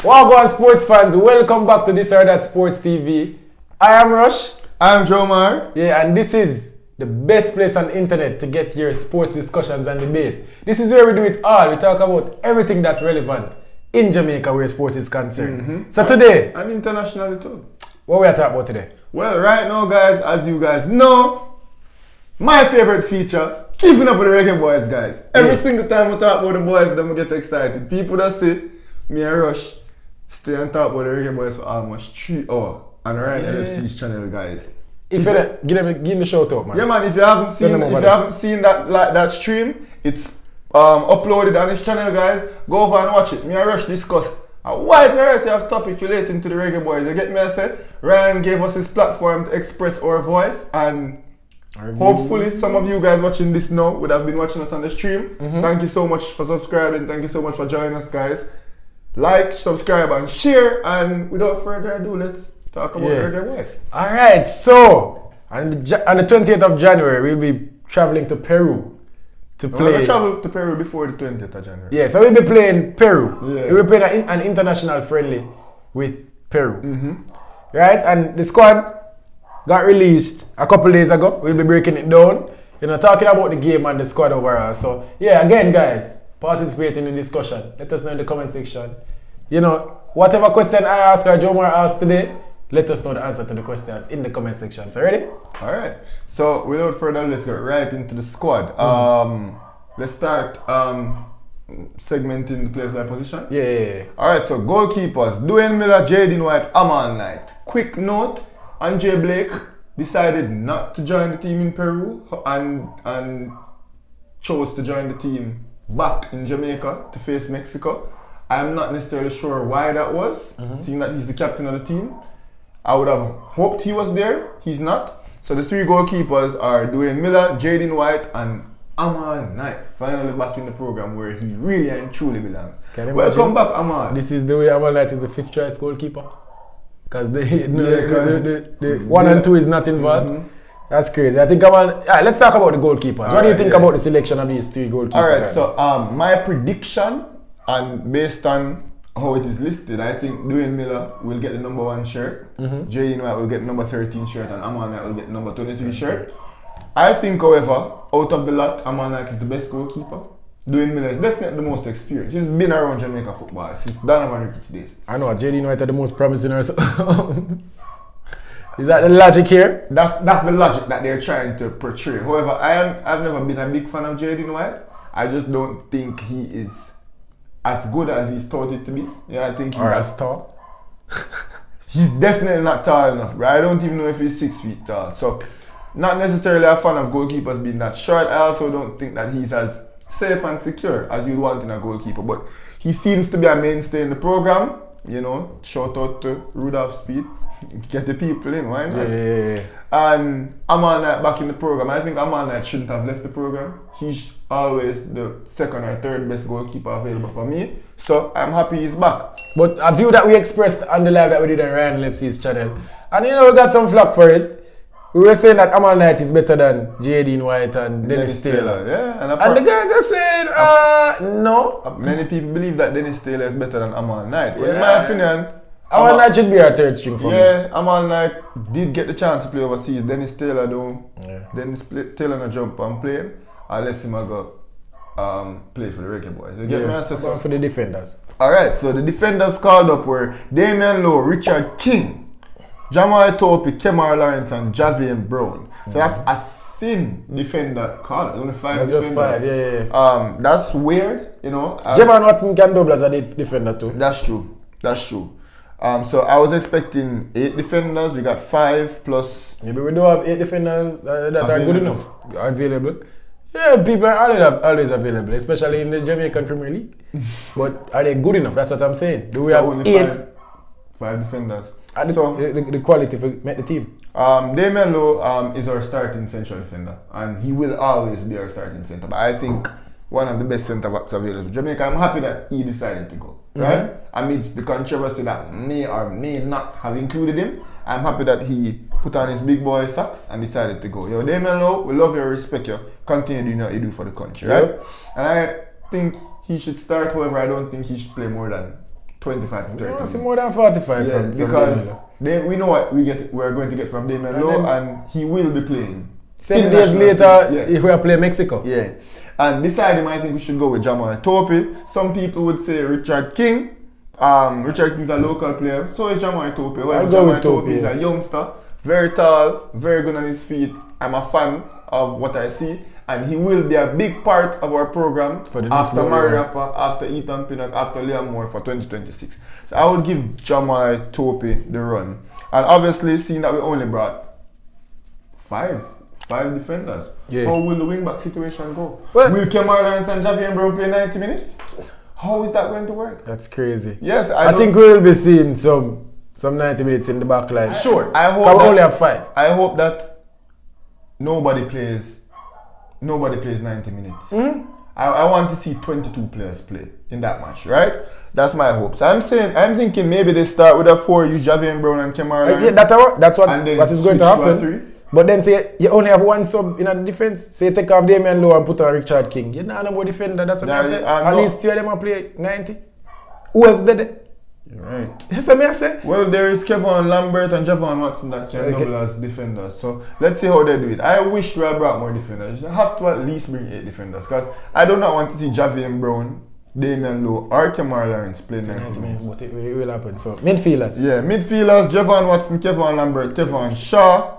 Wagwan sports fans, welcome back to This or That Sports TV. I am Rush. I'm Jomar. Yeah, and this is the best place on the internet to get your sports discussions and debate. This is where we do it all. We talk about everything that's relevant in Jamaica where sports is concerned. So today... And internationally too. What we are talking about today? Well, right now guys, as you guys know, my favorite feature, keeping up with the Reggae Boys, guys. Every single time we talk about the boys, then we get excited. People that say, me and Rush, stay and talk about the Reggae Boys for almost 3 hours on Ryan LFC's channel, guys. If you give him the shout out, man. Yeah, man. If you haven't seen that stream, it's uploaded on his channel, guys. Go over and watch it. Me and Rush discussed a wide variety of topics relating to the Reggae Boys. You get me? I said Ryan gave us his platform to express our voice, and hopefully some of you guys watching this now would have been watching us on the stream. Thank you so much for subscribing. Thank you so much for joining us, guys. Like, subscribe, and share. And without further ado, let's talk about Reggae Boys. Alright, so on the 20th of January, we'll be traveling to Peru to play. We'll travel to Peru before the 20th of January. Yeah, so we'll be playing Peru. Yeah. We'll be playing an international friendly with Peru. Right, and the squad got released a couple days ago. We'll be breaking it down, talking about the game and the squad overall. So yeah, again guys, participate in the discussion. Let us know in the comment section. Whatever question I ask or Jomar asked today, let us know the answer to the questions in the comment section. So ready? Alright. So without further ado, let's get right into the squad. Let's start segmenting the players by position. Yeah. Alright, so goalkeepers, Dwayne Miller, Jaden White, Amal Knight. Quick note, Andre Blake decided not to join the team in Peru and chose to join the team back in Jamaica to face Mexico. I'm not necessarily sure why that was, seeing that he's the captain of the team. I would have hoped he was there. He's not. So the 3 goalkeepers are Dwayne Miller, Jaden White, and Amal Knight. Finally back in the program where he really and truly belongs. Welcome back, Amal. This is the way Amal Knight is the 5th choice goalkeeper. Because the 1 and 2 is not involved. That's crazy. I think let's talk about the goalkeepers. What do you think about the selection of these 3 goalkeepers? Alright, so my prediction, and based on how it is listed, I think Dwayne Miller will get the number 1 shirt, Jaden White will get number 13 shirt, and Amal Knight will get number 23 shirt. I think, however, out of the lot, Amal Knight is the best goalkeeper. Dwayne Miller is definitely the most experienced. He's been around Jamaica football since Donovan Ricketts days. I know, Jaden White are the most promising or so. Is that the logic here? That's the logic that they're trying to portray. However, I've never been a big fan of Jaden White. I just don't think he is as good as he's touted to be. Yeah, I think he's as tall. He's definitely not tall enough, bro. I don't even know if he's 6 feet tall. So, not necessarily a fan of goalkeepers being that short. I also don't think that he's as safe and secure as you'd want in a goalkeeper. But he seems to be a mainstay in the program. Shout out to Rudolph Speed. Get the people in, why not? Yeah. And Amal Knight back in the program. I think Amal Knight shouldn't have left the program. He's always the 2nd or 3rd best goalkeeper available for me. So I'm happy he's back. But a view that we expressed on the live that we did on Ryan LFC's channel, and we got some flack for it. We were saying that Amal Knight is better than Jaden White and Dennis Taylor. Yeah, and the guys are saying, no. Many people believe that Dennis Taylor is better than Amal Knight. But in my opinion, Amal Knight should be our 3rd string for me. Yeah, Amal Knight did get the chance to play overseas. Dennis Taylor don't. Dennis Taylor no jump and play unless he might go play for the Reggae Boys. You get me? So for the defenders. Alright, so the defenders called up were Damian Lowe, Richard King, Jamal Topi, Kemar Lawrence, and Javian Brown. So that's a thin defender call. Only 5 defenders. Just 5, that's weird, Jamal Watson can double as a defender too. That's true. So I was expecting 8 defenders. We got 5 plus. Maybe we do have 8 defenders that are good enough. Available. Yeah, people are always available, especially in the Jamaican Premier League. But are they good enough? That's what I'm saying. Do we have only 8? 5 defenders. So the quality for make the team. Damian Lowe is our starting central defender, and he will always be our starting centre. But I think one of the best centre backs available in Jamaica. I'm happy that he decided to go. Right? Amidst the controversy that may or may not have included him, I'm happy that he put on his big boy socks and decided to go. Yo, Damian Lowe, we love you, respect you. Continue doing what you do for the country, right? And I think he should start. However, I don't think he should play more than 25 to 30 minutes. See more than 45 Yeah, from because we know what we're going to get from Damian Lowe, and he will be playing. 7 days later, if we are playing Mexico. Yeah. And beside him, I think we should go with Jamal Tope. Some people would say Richard King. Richard King is a local player, so is Jamal Tope. Well, Jamal Tope is a youngster, very tall, very good on his feet. I'm a fan of what I see, and he will be a big part of our program after Mariappa, after Ethan Pinnock, after Liam Moore for 2026. So I would give Jamal Tope the run. And obviously, seeing that we only brought five defenders, how will the wing-back situation go? Well, will Kemar Lawrence and Javier Brown play 90 minutes? How is that going to work? That's crazy. Yes, I think we will be seeing some 90 minutes in the back line. Sure. I hope we only have 5. I hope that nobody plays 90 minutes. I want to see 22 players play in that match, right? That's my hope. So I'm thinking maybe they start with a 4, use Javier Brown and Kemar Lawrence. Yeah, that's what is going to happen. But then say you only have one sub in the defense. Say take off Damian Lowe and put on Richard King. You know no more defender. That's what I say. At least 2 of them will play 90. Who else did it? You're right. That's what I say. Well, there is Kevin Lambert and Javon Watson that can double as defenders. So let's see how they do it. I wish we had brought more defenders. You have to at least bring 8 defenders, because I do not want to see Javier Brown, Damian Lowe, or Kemar Lawrence play 90 minutes. But it will happen. So midfielders. Yeah, midfielders: Javon Watson, Kevin Lambert, Tevon Shaw,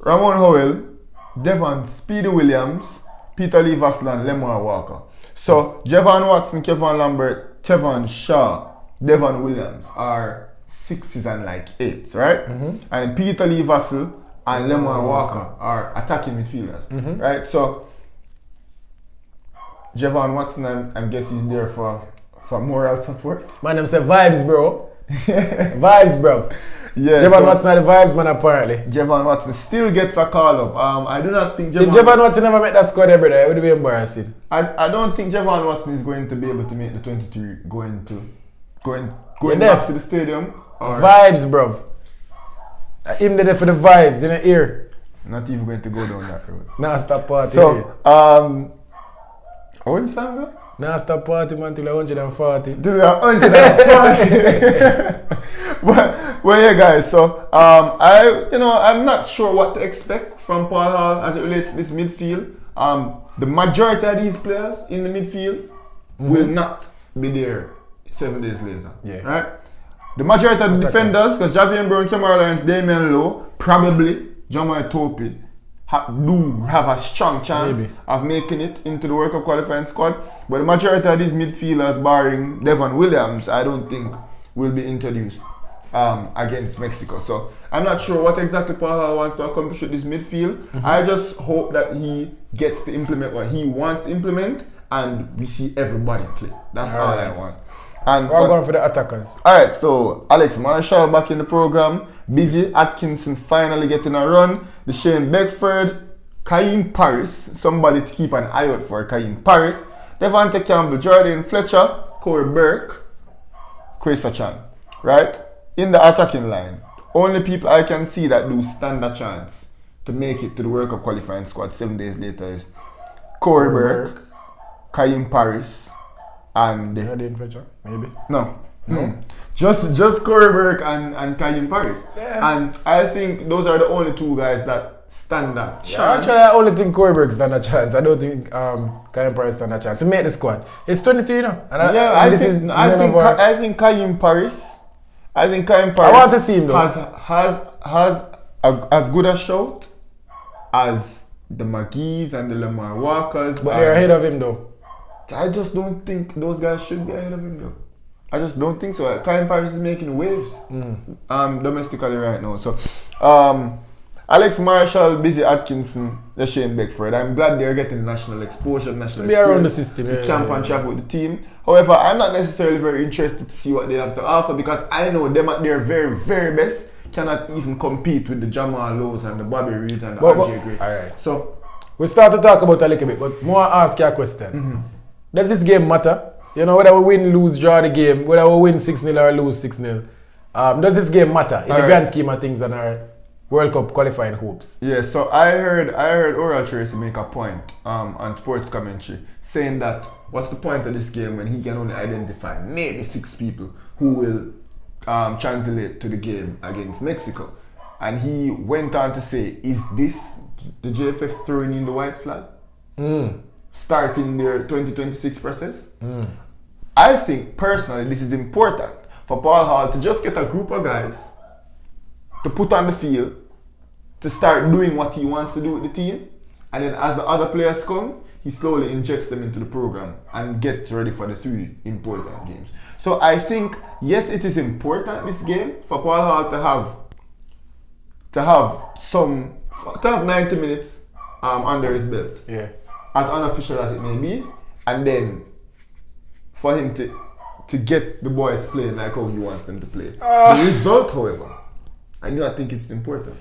Ramon Howell, Devon Speedy Williams, Peter Lee Vassell, and Lemar Walker. So Javon Watson, Kevin Lambert, Tevon Shaw, Devon Williams are 6s and like 8s, right? And Peter Lee Vassell and Lemar Walker are attacking midfielders, right? So Javon Watson, I guess he's there for moral support. Man, them say vibes, bro. Vibes, bro. Yeah, Javon Watson are the vibes, man, apparently. Javon Watson still gets a call up. I do not think If Javon Watson never met that squad, brother, it would be embarrassing. I don't think Javon Watson is going to be able to make the 23 going back to the stadium. Or vibes, bro. Him there for the vibes in the ear. Not even going to go down that road. Nah, stop party. So, how him sang that? Nah, stop party, man, till 140. Till 140. Well, yeah, guys. So, I'm not sure what to expect from Paul Hall as it relates to this midfield. The majority of these players in the midfield will not be there 7 days later. Yeah. Right? The majority of the defenders, because Javier Brown, Kemar Lawrence, Damian Lowe, probably Jamal Tope, do have a strong chance of making it into the World Cup qualifying squad. But the majority of these midfielders, barring Devon Williams, I don't think will be introduced against Mexico. So I'm not sure what exactly Paul Hall wants to accomplish with this midfield. I just hope that he gets to implement what he wants to implement, and we see everybody play. That's all I want. And we're going for the attackers. Alright, so Alex Marshall back in the program. Busy Atkinson finally getting a run. Shane Beckford, Kaim Paris. Somebody to keep an eye out for Kaim Paris. Devontae Campbell, Jordan Fletcher, Corey Burke, Chris Achan. Right? In the attacking line, only people I can see that do stand a chance to make it to the World Cup qualifying squad 7 days later is Corey Burke, Kaim Paris, and Jordan Fletcher, maybe. No. Just Corey Burke and Kaim Paris. Yeah. And I think those are the only 2 guys that stand a chance. Actually, I only think Corey Burke stand a chance. I don't think Kaim Paris stand a chance to make the squad. It's 23 now. And I think Kaim Paris. I want to see him though. Has as good a shot as the McGee's and the Lemar Walkers. But they're ahead of him though. I just don't think those guys should be ahead of him though. I just don't think so. Kaim Paris is making waves domestically right now. So Alex Marshall, Busy Atkinson, Shane Beckford. I'm glad they're getting national exposure, national experience around the system. To camp and travel with the team. However, I'm not necessarily very interested to see what they have to offer, because I know them at their very, very best cannot even compete with the Jamal Lowe's and the Bobby Reed and the RJ Gray. Alright. So we start to talk about it a little bit, but more ask you a question. Does this game matter? You know, whether we win, lose, draw the game, whether we win 6-0 or lose 6-0. Does this game matter in the grand scheme of things and our World Cup qualifying hopes? Yeah, so I heard Oral Tracy make a point on sports commentary saying that what's the point of this game when he can only identify maybe 6 people who will translate to the game against Mexico? And he went on to say, is this the JFF throwing in the white flag? Starting their 2026 process? I think personally this is important for Paul Hall to just get a group of guys to put on the field to start doing what he wants to do with the team, and then as the other players come, he slowly injects them into the program and gets ready for the 3 important games. So I think, yes, it is important this game for Paul Hall to have 90 minutes under his belt. Yeah. As unofficial as it may be, and then for him to get the boys playing like how he wants them to play. The result, however, I do not think it's important.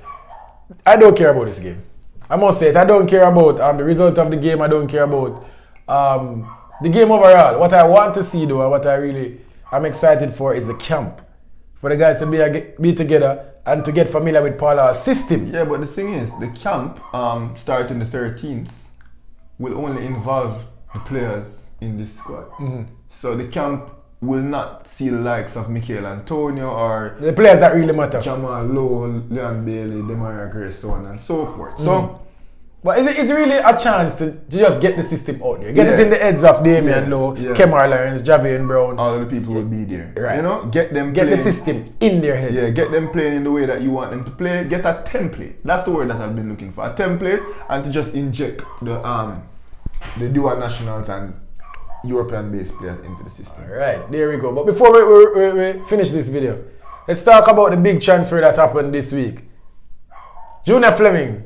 I don't care about this game. I must say it. I don't care about the result of the game. I don't care about the game overall. What I want to see, though, and what I'm excited for is the camp. For the guys to be together and to get familiar with Paula's system. Yeah, but the thing is, the camp starting the 13th will only involve the players in this squad. So the camp will not see the likes of Mikel Antonio or the players that really matter. Jamal Lowe, Leon Bailey, Demaria Gray, so on and so forth. So, but it's really a chance to just get the system out there. Get it in the heads of Damian Lowe, Kemar Lawrence, Javian Brown. All of the people will be there. Right. You know, get them get playing. the system in their heads. Yeah, get them playing in the way that you want them to play. Get a template. That's the word that I've been looking for. A template, and to just inject the dual nationals and European-based players into the system. Alright, there we go. But before we finish this video, let's talk about the big transfer that happened this week. Junior Fleming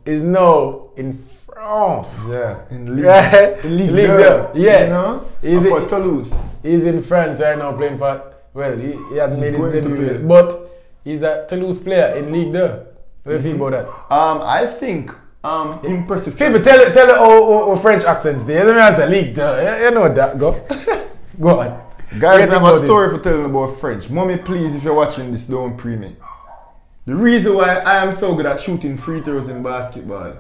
is now in France. Yeah, in Ligue, in Ligue 2. Yeah, you know, he's for Toulouse. He's in France right now playing for. Well, he hasn't made his debut yet, but he's a Toulouse player in Ligue 2. What do you think about that? I think impressive. People tell the French accents there. Let me answer Ligue 2. You know that. Go on. Guys, I have a story for telling about French. Mommy, please, if you're watching this, don't pre me. The reason why I am so good at shooting free throws in basketball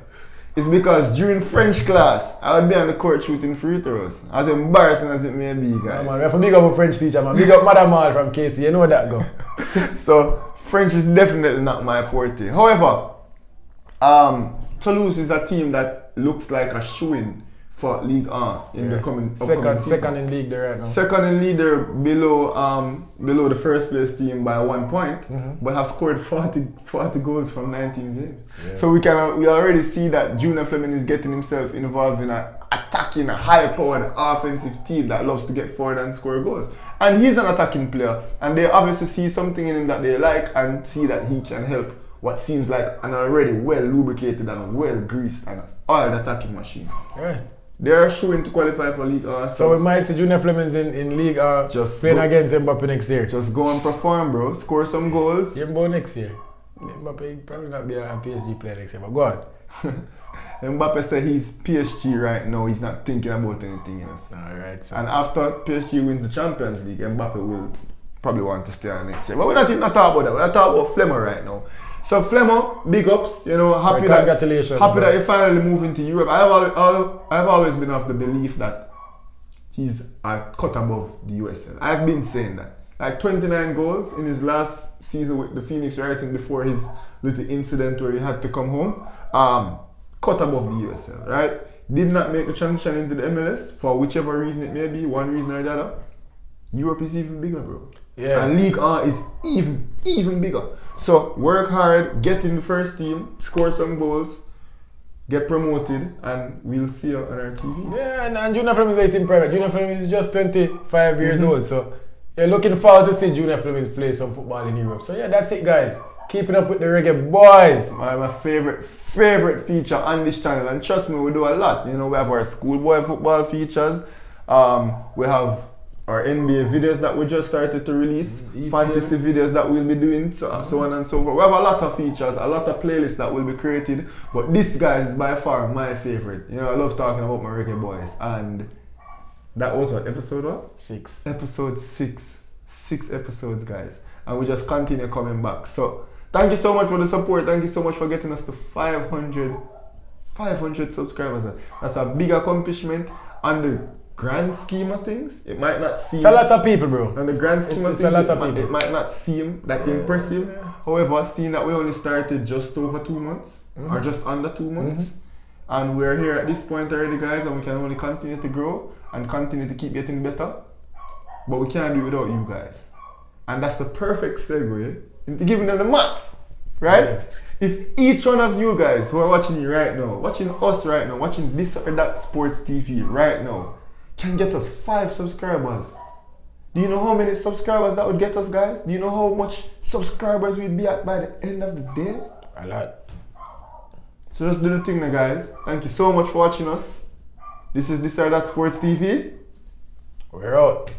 is because during French class, I would be on the court shooting free throws. As embarrassing as it may be, guys. Yeah, man, we have to big up a French teacher, man. Big up Madame Mal from KC. You know that go. So French is definitely not my forte. However, Toulouse is a team that looks like a shoo-in for Ligue 1 in the coming season. Second in League there right now. Second in League there below the first place team by 1 point, but have scored 40 goals from 19 games. Yeah. So we already see that Junior Fleming is getting himself involved in attacking a high-powered offensive team that loves to get forward and score goals. And he's an attacking player, and they obviously see something in him that they like and see that he can help what seems like an already well lubricated and well greased and oiled attacking machine. Right. They are showing to qualify for League A. So we might see Junior Flemings in League A just playing against Mbappe next year. Just go and perform, bro. Score some goals. Mbappe next year. Mbappe probably not be a PSG player next year, but go on. Mbappe said he's PSG right now. He's not thinking about anything else. Alright. So. And after PSG wins the Champions League, Mbappe will probably want to stay on next year. But we're not talking about that. We're talking about Flemmer right now. So Flemmer, big ups, you know, happy that you finally moved into Europe. I've always been of the belief that he's a cut above the USL. I've been saying that. Like 29 goals in his last season with the Phoenix Rising before his little incident where he had to come home. Cut above the USL, right? Did not make the transition into the MLS for whichever reason it may be, one reason or the other. Europe is even bigger, bro. Yeah. And League A is even bigger. So work hard, get in the first team, score some goals, get promoted, and we'll see you on our TV. Yeah, and Junior Fleming is 18 private. Junior Fleming is just 25 years old. So you're looking forward to see Junior Fleming play some football in Europe. So yeah, that's it, guys. Keeping up with the Reggae boys. My favorite feature on this channel, and trust me, we do a lot. You know, we have our schoolboy football features. We have our NBA videos that we just started to release, fantasy videos that we'll be doing, so on and so forth. We have a lot of features, a lot of playlists that will be created, but this, guys, is by far my favorite. You know, I love talking about my Reggae boys, and that was what, episode what? 6. Episode 6. 6 episodes, guys, and we just continue coming back. So thank you so much for the support. Thank you so much for getting us to 500 subscribers. That's a big accomplishment, and the grand scheme of things, it might not seem. It's a lot of people, bro. On the grand scheme of It's things, a lot of people. it might not seem that impressive. However, seeing that we only started just over 2 months, or just under 2 months, and we're here at this point already, guys, and we can only continue to grow and continue to keep getting better. But we can't do it without you guys. And that's the perfect segue into giving them the maths, right? Yeah. If each one of you guys who are watching me right now, watching us right now, watching this or that sports TV right now, can get us 5 subscribers. Do you know how many subscribers that would get us, guys? Do you know how much subscribers we'd be at by the end of the day? A lot. So just do the thing now, guys. Thank you so much for watching us. This is This or That Sports TV. We're out.